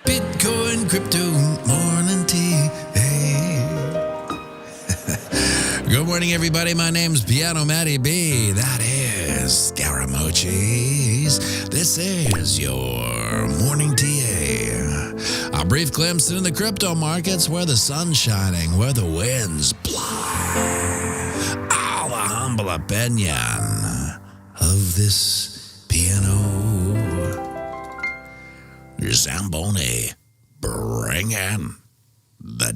Bitcoin, crypto, morning tea. Hey. Good morning, everybody. My name's pianomattyb. That is Scaramucci's. This is your morning TA. A brief glimpse into the crypto markets where the sun's shining, where the winds blow. All the humble opinion of this piano. Zamboni, bring in the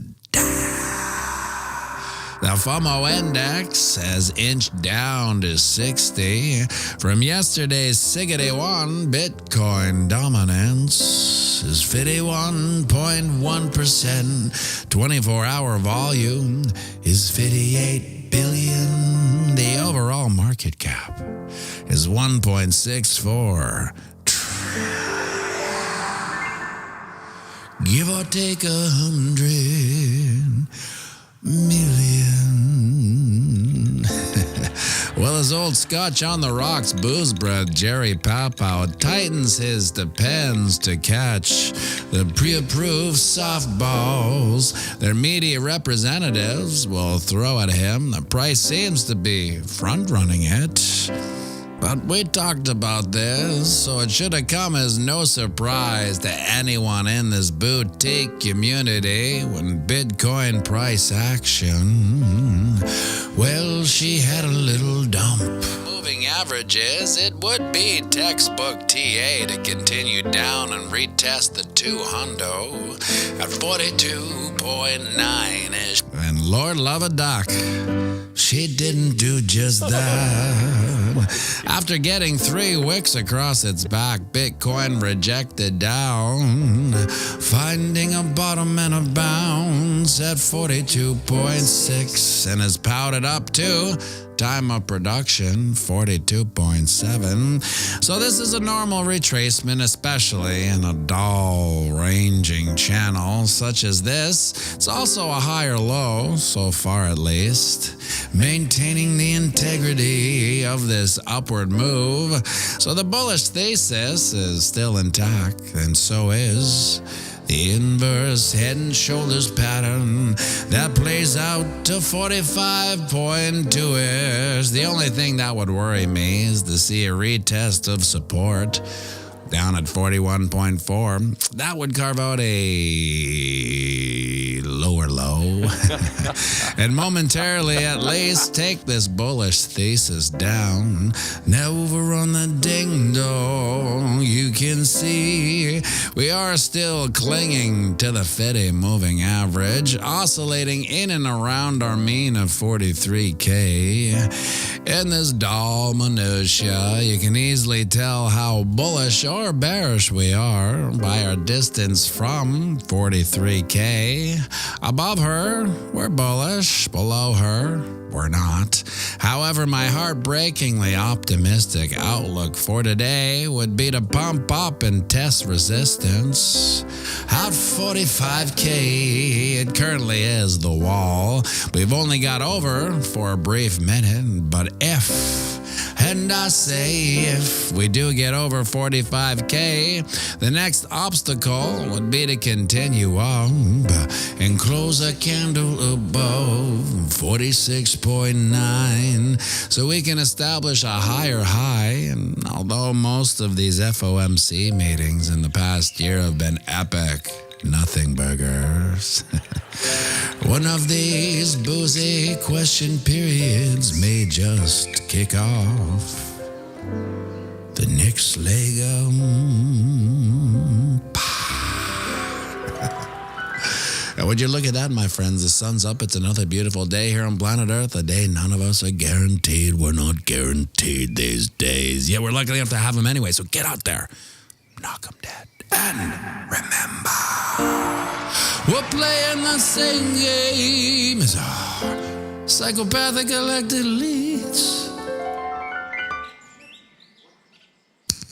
The FOMO index has inched down to 60 from yesterday's 61. Bitcoin dominance is 51.1%. 24-hour volume is 58 billion. The overall market cap is 1.64 trillion. Give or take 100 million. Well, as old Scotch on the rocks booze bred Jerry Papow tightens his depends to catch the pre-approved softballs their media representatives will throw at him, the price seems to be front-running it. But we talked about this, so it should have come as no surprise to anyone in this boutique community when Bitcoin price action, well, she had a little dump. Moving averages, it would be textbook TA to continue down and retest the 200 at 42.9-ish. And Lord love a duck, she didn't do just that. After getting 3 wicks across its back, Bitcoin rejected down, finding a bottom and a bounce at 42.6 and has pouted up to time of production 42.7. So this is a normal retracement, especially in a dull ranging channel such as this. It's also a higher low, so far at least, maintaining the integrity of this upward move. So the bullish thesis is still intact, and so is the inverse head and shoulders pattern that plays out to 45.2-ish. The only thing that would worry me is to see a retest of support down at 41.4. That would carve out a lower low and momentarily at least take this bullish thesis down. Now over on the ding dong, you can see we are still clinging to the 50 moving average, oscillating in and around our mean of 43K. In this dull minutia, you can easily tell how bullish or bearish we are by our distance from 43K. Above her, we're bullish. Below her, we're not. However, my heartbreakingly optimistic outlook for today would be to pump up and test resistance at 45K. It currently is the wall. We've only got over for a brief minute, but and I say if we do get over 45K, the next obstacle would be to continue on and close a candle above 46.9 so we can establish a higher high. And although most of these FOMC meetings in the past year have been epic nothing burgers, one of these boozy question periods may just kick off the next leg of And would you look at that, my friends? The sun's up. It's another beautiful day here on planet Earth, a day none of us are guaranteed. We're not guaranteed these days. Yeah, we're lucky enough to have them anyway, so get out there. Knock them dead. And remember, we're playing the same game as our psychopathic elected elites.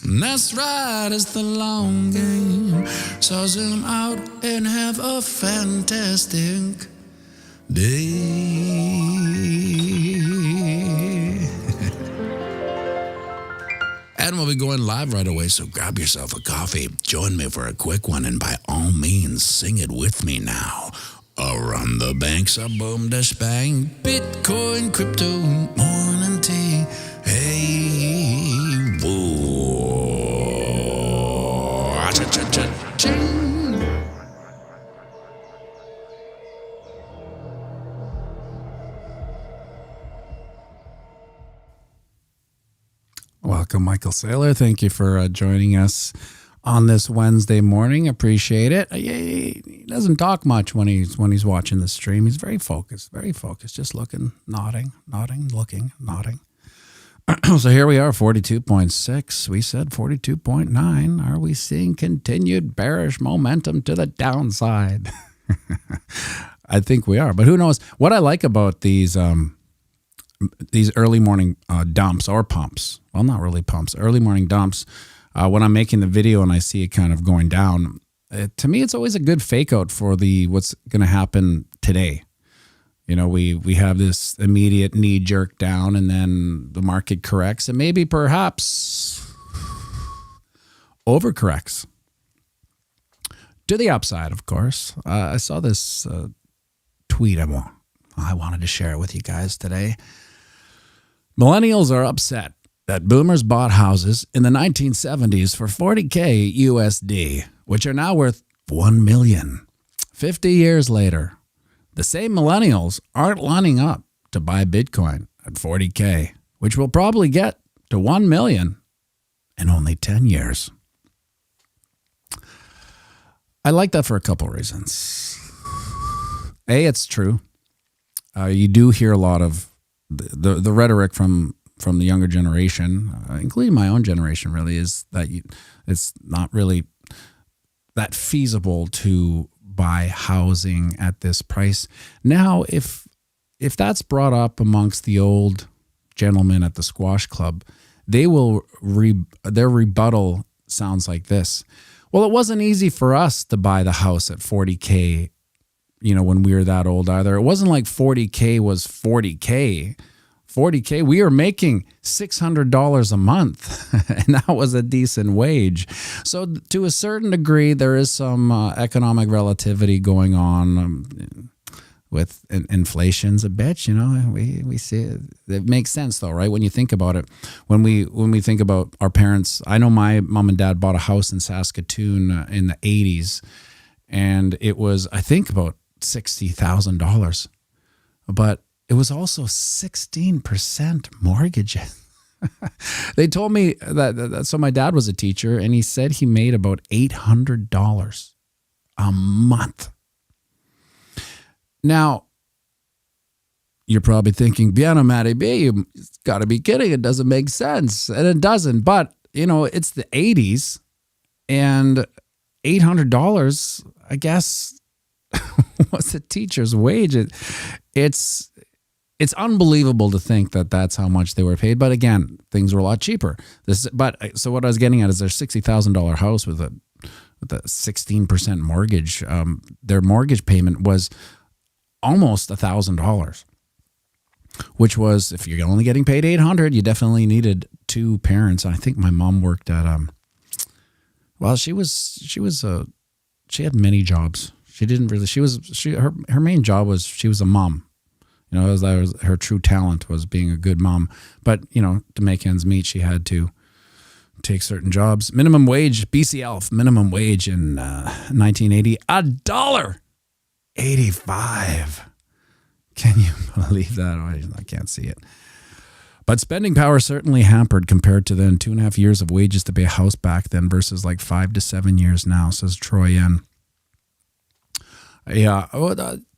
And that's right, it's the long game. So zoom out and have a fantastic day. And we'll be going live right away, so grab yourself a coffee. Join me for a quick one, and by all means, sing it with me now. Around the banks of boom dash bang, Bitcoin, crypto, morning tea. Hey, whoa. Cha-cha-cha-ching. Welcome, Michael Sayler. Thank you for joining us on this Wednesday morning. Appreciate it. He doesn't talk much when he's watching the stream. He's very focused, just looking, nodding, looking, nodding. So here we are, 42.6. We said 42.9. Are we seeing continued bearish momentum to the downside? I think we are, but who knows? What I like about these early morning dumps or pumps, well, not really pumps, early morning dumps, when I'm making the video and I see it kind of going down, to me, it's always a good fake out for what's going to happen today. You know, we have this immediate knee jerk down, and then the market corrects and maybe perhaps overcorrects to the upside, of course. I saw this tweet I wanted to share it with you guys today. Millennials are upset that boomers bought houses in the 1970s for $40K USD, which are now worth $1 million. 50 years later, the same millennials aren't lining up to buy Bitcoin at $40K, which will probably get to $1 million in only 10 years. I like that for a couple reasons. A, it's true. You do hear a lot of the rhetoric from the younger generation, including my own generation, really, is that it's not really that feasible to buy housing at this price. Now, if that's brought up amongst the old gentlemen at the squash club, their rebuttal sounds like this. Well, it wasn't easy for us to buy the house at $40K, when we were that old either. It wasn't like $40K was $40K. $40K, we were making $600 a month, and that was a decent wage. So to a certain degree, there is some economic relativity going on with inflation's a bitch. We see it. It makes sense though, right? When you think about it, when we think about our parents, I know my mom and dad bought a house in Saskatoon in the 80s, and it was, I think, about $60,000, but it was also 16% mortgage. They told me that so my dad was a teacher, and he said he made about $800 a month. Now, you're probably thinking, pianomattyb, you got to be kidding. It doesn't make sense. And it doesn't. But, it's the 80s, and $800, I guess, was a teacher's wage. It's unbelievable to think that that's how much they were paid. But again, things were a lot cheaper. So what I was getting at is their $60,000 house with a 16% mortgage. Their mortgage payment was almost $1,000, which was, if you're only getting paid $800, you definitely needed two parents. I think my mom worked at she had many jobs. Her main job was she was a mom. That was her true talent, was being a good mom. But, to make ends meet, she had to take certain jobs. Minimum wage, BCL, minimum wage in 1980, $1.85. Can you believe that? I can't see it. But spending power certainly hampered compared to then 2.5 years of wages to pay a house back then versus like 5 to 7 years now, says Troy N. Yeah,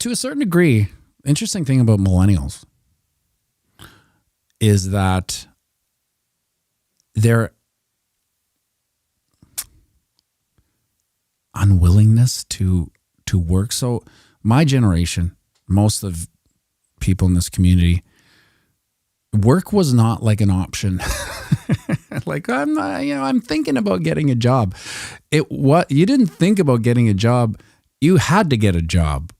to a certain degree. Interesting thing about millennials is that their unwillingness to work. So my generation, most of people in this community, work was not like an option. Like, I'm thinking about getting a job. You didn't think about getting a job. You had to get a job.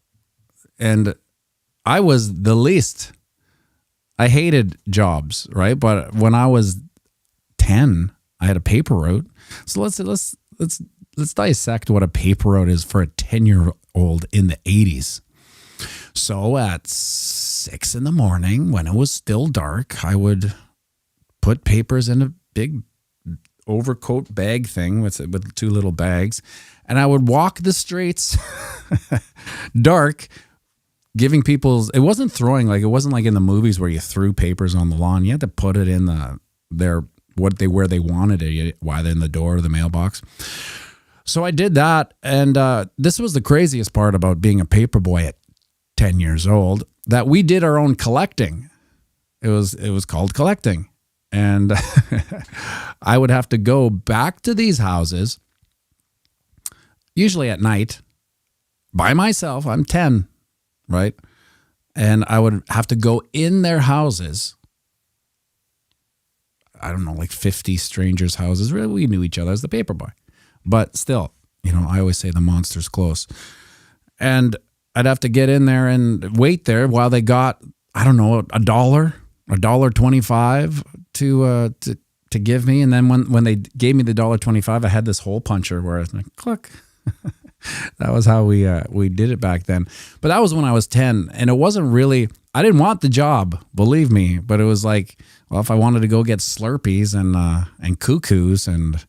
And I was the least. I hated jobs, right? But when I was 10, I had a paper route. So let's dissect what a paper route is for a 10-year-old in the 80s. So at 6 in the morning, when it was still dark, I would put papers in a big overcoat bag thing with 2 little bags, and I would walk the streets dark, giving people. It wasn't throwing, like it wasn't like in the movies where you threw papers on the lawn. You had to put it in where they wanted it, either in the door or the mailbox. So I did that, and this was the craziest part about being a paper boy at 10 years old, that we did our own collecting. It was called collecting. And I would have to go back to these houses, usually at night, by myself. I'm 10, right? And I would have to go in their houses. I don't know, like 50 strangers' houses. Really, we knew each other as the paper boy. But still, I always say the monster's close. And I'd have to get in there and wait there while they got, I don't know, $1.25 to give me. And then when they gave me the $1.25, I had this hole puncher where I was like, click. That was how we did it back then. But that was when I was 10, and it wasn't really, I didn't want the job, believe me, but it was like, well, if I wanted to go get Slurpees and cuckoos and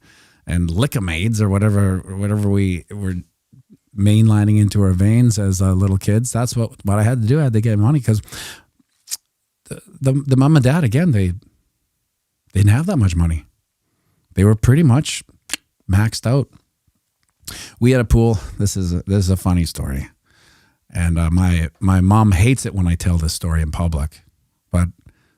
Lickamaids or whatever we were mainlining into our veins as little kids, that's what I had to do. I had to get money because the mom and dad, again, they didn't have that much money. They were pretty much maxed out. We had a pool. This is a funny story, and my mom hates it when I tell this story in public, but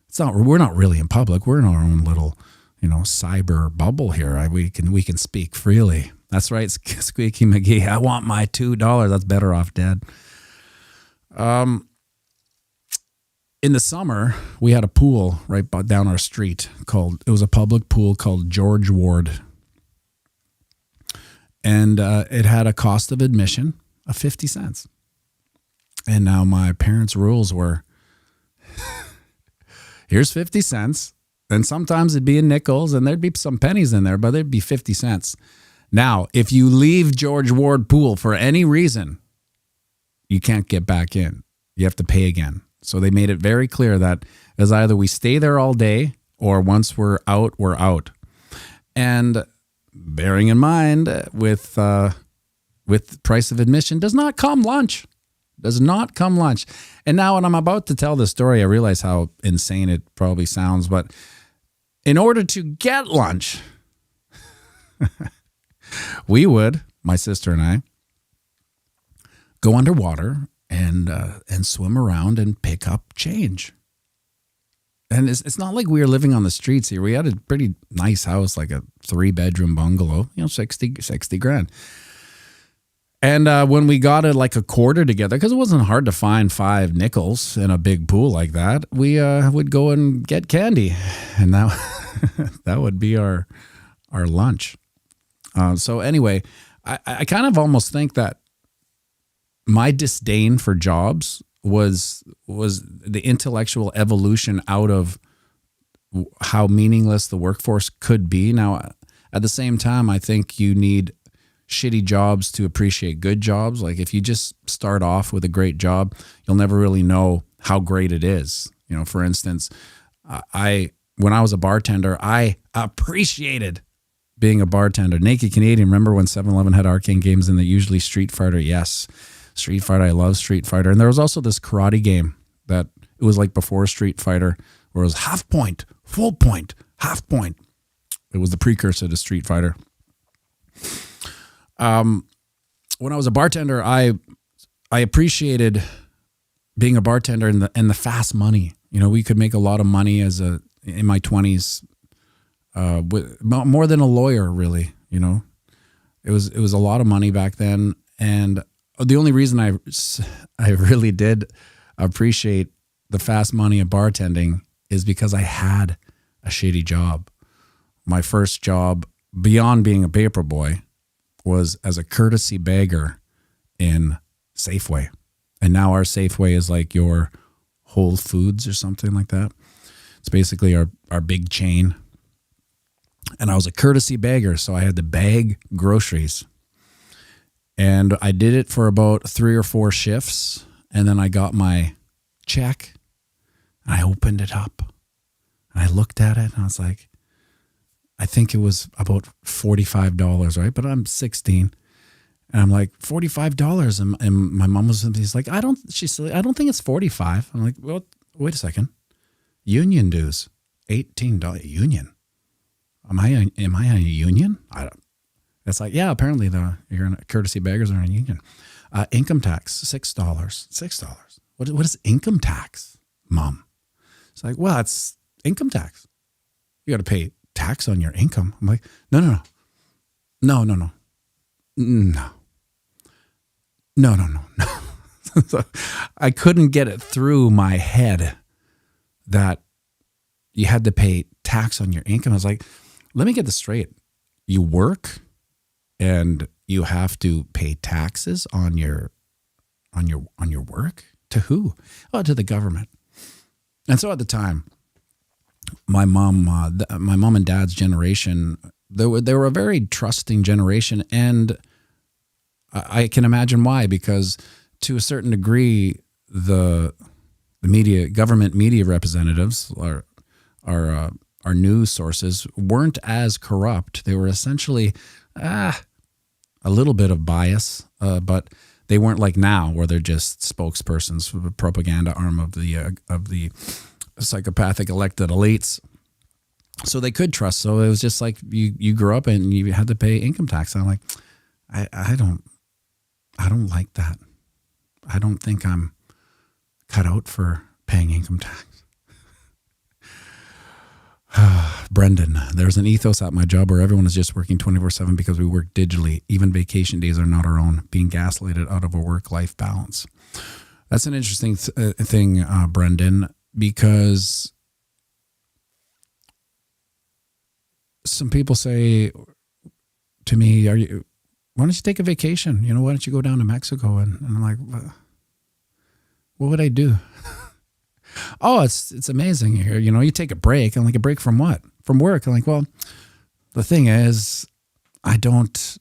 it's not. We're not really in public. We're in our own little, cyber bubble here. We can speak freely. That's right, Squeaky McGee. I want my $2. That's better off, Dad. In the summer, we had a pool right down our street it was a public pool called George Ward. And it had a cost of admission of 50 cents. And now my parents' rules were, here's 50 cents. And sometimes it'd be in nickels and there'd be some pennies in there, but there'd be 50 cents. Now, if you leave George Ward Pool for any reason, you can't get back in. You have to pay again. So they made it very clear that it's either we stay there all day or once we're out, we're out. And bearing in mind with price of admission does not come lunch. And now when I'm about to tell this story, I realize how insane it probably sounds. But in order to get lunch, we would, my sister and I, go underwater and swim around and pick up change. And it's not like we were living on the streets here. We had a pretty nice house, like a 3-bedroom bungalow, 60 grand. And when we got it like a quarter together, because it wasn't hard to find 5 nickels in a big pool like that, we would go and get candy. And that would be our lunch. So anyway, I kind of almost think that my disdain for jobs was the intellectual evolution out of how meaningless the workforce could be. Now, at the same time, I think you need shitty jobs to appreciate good jobs. Like if you just start off with a great job, you'll never really know how great it is. For instance, when I was a bartender, I appreciated being a bartender. Naked Canadian, remember when 7-Eleven had arcade games and they usually Street Fighter? Yes. Street Fighter, I love Street Fighter. And there was also this karate game that it was like before Street Fighter, where it was half point, full point, half point. It was the precursor to Street Fighter. When I was a bartender, I appreciated being a bartender and the fast money. We could make a lot of money in my 20s, with more than a lawyer, really. It was a lot of money back then, and the only reason I really did appreciate the fast money of bartending is because I had a shitty job. My first job, beyond being a paper boy, was as a courtesy bagger in Safeway. And now our Safeway is like your Whole Foods or something like that. It's basically our big chain. And I was a courtesy bagger, so I had to bag groceries. And I did it for about 3 or 4 shifts. And then I got my check. And I opened it up. And I looked at it and I was like, I think it was about $45, right? But I'm 16. And I'm like, $45. And my mom he's like, I don't think it's 45. I'm like, well, wait a second. Union dues, $18 union. Am I in a union? It's like, yeah, apparently you're in courtesy beggars are in a union. Income tax, $6. $6. What is income tax, Mom? It's like, well, it's income tax. You got to pay tax on your income. I'm like, no. So I couldn't get it through my head that you had to pay tax on your income. I was like, let me get this straight. You work and you have to pay taxes on your work? To who? Oh, to the government. And so at the time, my mom and dad's generation, they were a very trusting generation, and I can imagine why, because to a certain degree, the government media representatives, our news sources, weren't as corrupt. They were essentially a little bit of bias, but they weren't like now, where they're just spokespersons for the propaganda arm of the psychopathic elected elites. So they could trust. So it was just like you grew up and you had to pay income tax. And I'm like, I don't like that. I don't think I'm cut out for paying income tax. Brendan, there's an ethos at my job where everyone is just working 24/7 because we work digitally. Even vacation days are not our own, being gaslighted out of a work-life balance. That's an interesting thing, Brendan, because some people say to me, why don't you take a vacation? Why don't you go down to Mexico? And I'm like, what would I do? Oh, it's amazing here. You take a break. I'm like, a break from what? From work. I'm like, well, the thing is, I don't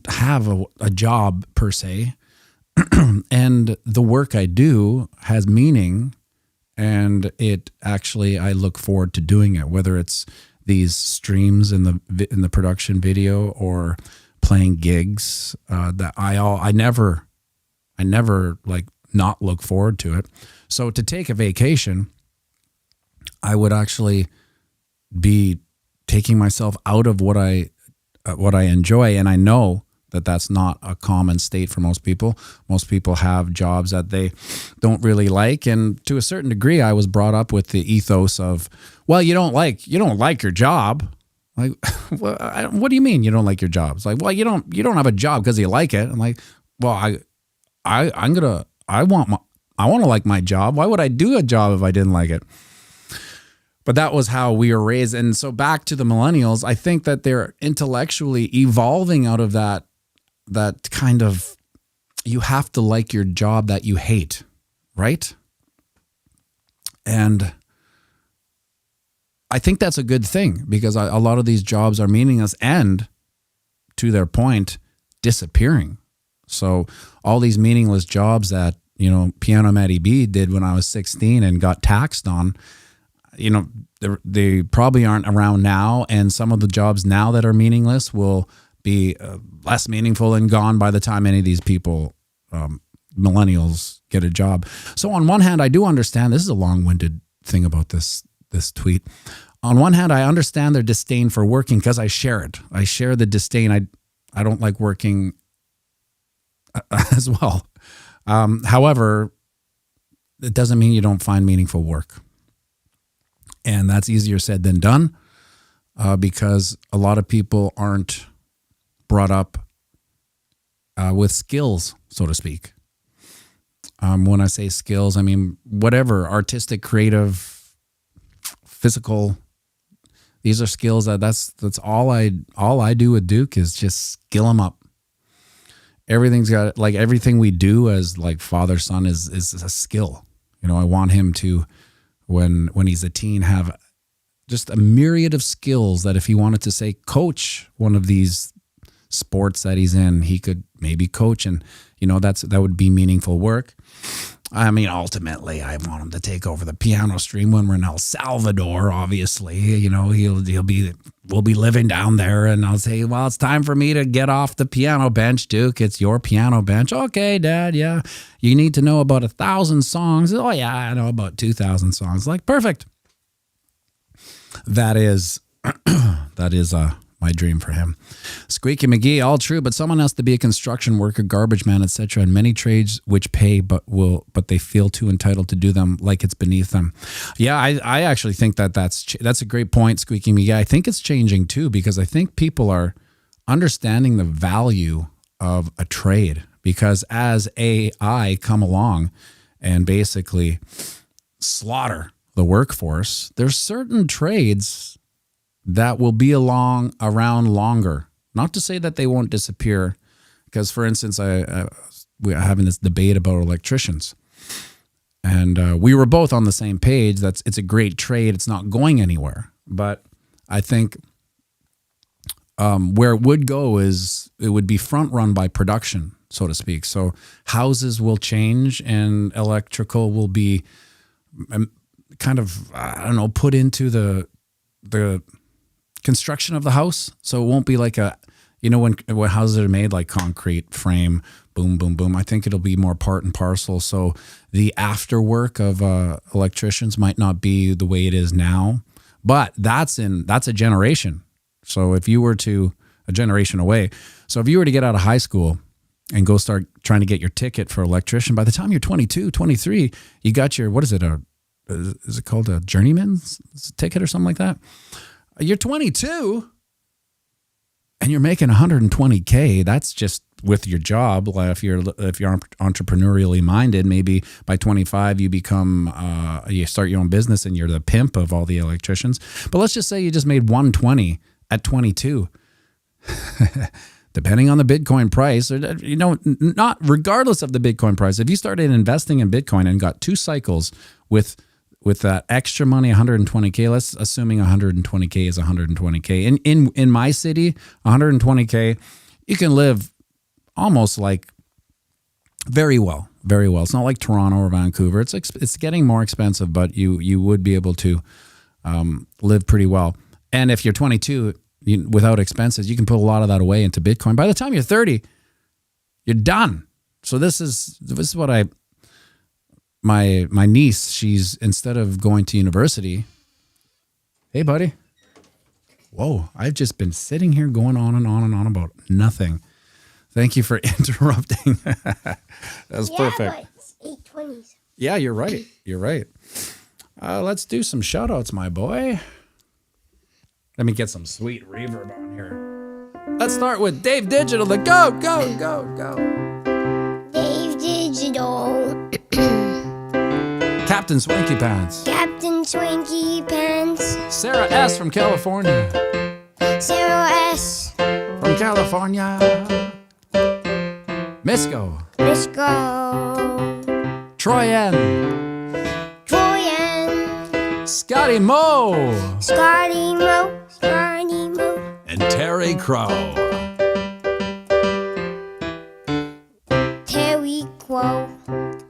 have a job per se. And the work I do has meaning, and I look forward to doing it, whether it's these streams in the production video or playing gigs, that I never like not look forward to it. So to take a vacation, I would actually be taking myself out of what I enjoy. And I know that that's not a common state for most people. Most people have jobs that they don't really like. And to a certain degree, I was brought up with the ethos of, well, you don't like your job. Like, what do you mean you don't like your job? It's like, well, you don't have a job because you like it. I'm like, well, I want to like my job. Why would I do a job if I didn't like it? But that was how we were raised. And so back to the millennials, I think that they're intellectually evolving out of that kind of, you have to like your job that you hate, right? And I think that's a good thing, because a lot of these jobs are meaningless and, to their point, disappearing. So all these meaningless jobs that, pianomattyb did when I was 16 and got taxed on, they probably aren't around now. And some of the jobs now that are meaningless will be less meaningful and gone by the time any of these people, millennials, get a job. So on one hand, I do understand, this is a long-winded thing about this tweet. On one hand, I understand their disdain for working because I share it. I share the disdain. I don't like working as well. However, it doesn't mean you don't find meaningful work. And that's easier said than done, because a lot of people aren't brought up with skills, so to speak. When I say skills, I mean whatever, artistic, creative, physical. These are skills that's all I do with Duke is just skill them up. Everything's got, like, everything we do as like father son is a skill. I want him to, when he's a teen, have just a myriad of skills that if he wanted to say coach one of these sports that he's in, he could maybe coach, and that would be meaningful work. I mean, ultimately, I want him to take over the piano stream when we're in El Salvador. Obviously, we'll be living down there, and I'll say, well, it's time for me to get off the piano bench, Duke. It's your piano bench. Okay, Dad. Yeah, you need to know about 1,000 songs. Oh yeah, I know about 2,000 songs. Like, perfect. That is my dream for him. Squeaky McGee, all true, but someone has to be a construction worker, garbage man, etc. And many trades which pay but they feel too entitled to do them like it's beneath them. Yeah, I actually think that's a great point, Squeaky McGee. I think it's changing too, because I think people are understanding the value of a trade, because as AI come along and basically slaughter the workforce, there's certain trades that will be around longer. Not to say that they won't disappear, because, for instance, we're having this debate about electricians, and we were both on the same page. It's a great trade. It's not going anywhere. But I think where it would go is it would be front run by production, so to speak. So houses will change, and electrical will be kind of, put into the construction of the house. So it won't be like when houses are made like concrete frame, boom, boom, boom. I think it'll be more part and parcel. So the afterwork of electricians might not be the way it is now, but that's a generation. So if you were a generation away, so if you were to get out of high school and go start trying to get your ticket for electrician, by the time you're 22, 23, you got your, what is it? Is it called a journeyman's ticket or something like that? You're 22 and you're making $120K. That's just with your job. If you're entrepreneurially minded, maybe by 25 you become you start your own business and you're the pimp of all the electricians. But let's just say you just made 120 at 22. Depending on the Bitcoin price, or not regardless of the Bitcoin price. If you started investing in Bitcoin and got 2 cycles with that extra money, 120K, let's assuming 120K is 120K. In my city, 120K, you can live almost like very well, very well. It's not like Toronto or Vancouver. It's getting more expensive, but you would be able to live pretty well. And if you're 22, without expenses, you can put a lot of that away into Bitcoin. By the time you're 30, you're done. So this is what my niece, she's, instead of going to university, hey buddy, whoa, I've just been sitting here going on and on and on about nothing. Thank you for interrupting. That's perfect. But it's 8:20. Yeah, you're right. Let's do some shout outs, my boy. Let me get some sweet reverb on here. Let's start with Dave Digital. Go. Dave Digital. Captain Swanky Pants. Captain Swanky Pants. Sarah S. from California. Sarah S. From California. Misco. Troy N. Scotty Mo. Scotty Mo. And Terry Crow. Terry Crow.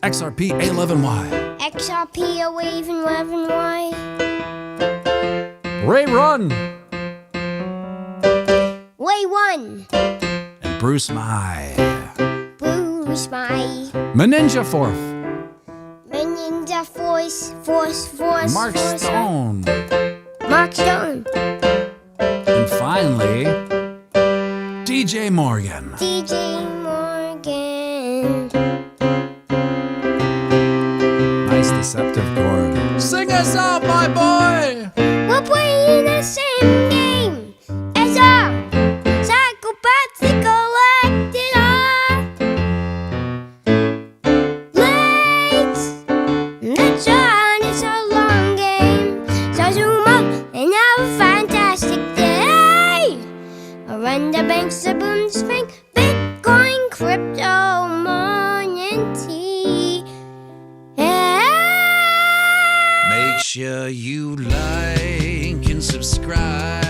XRP A11Y. XRP A11Y. Ray Run. Way 1. And Bruce Mai. Meninja Forth. Meninja Force. Mark Stone. And finally, DJ Morgan. Nice deceptive chord. Sing us out, my boy. We're playing the same game as our psychopathic collector. Let's run, it's a long game. So zoom up and have a fantastic day. Around the banks of boom spring, Bitcoin, crypto, money, yeah. Make sure you like and subscribe.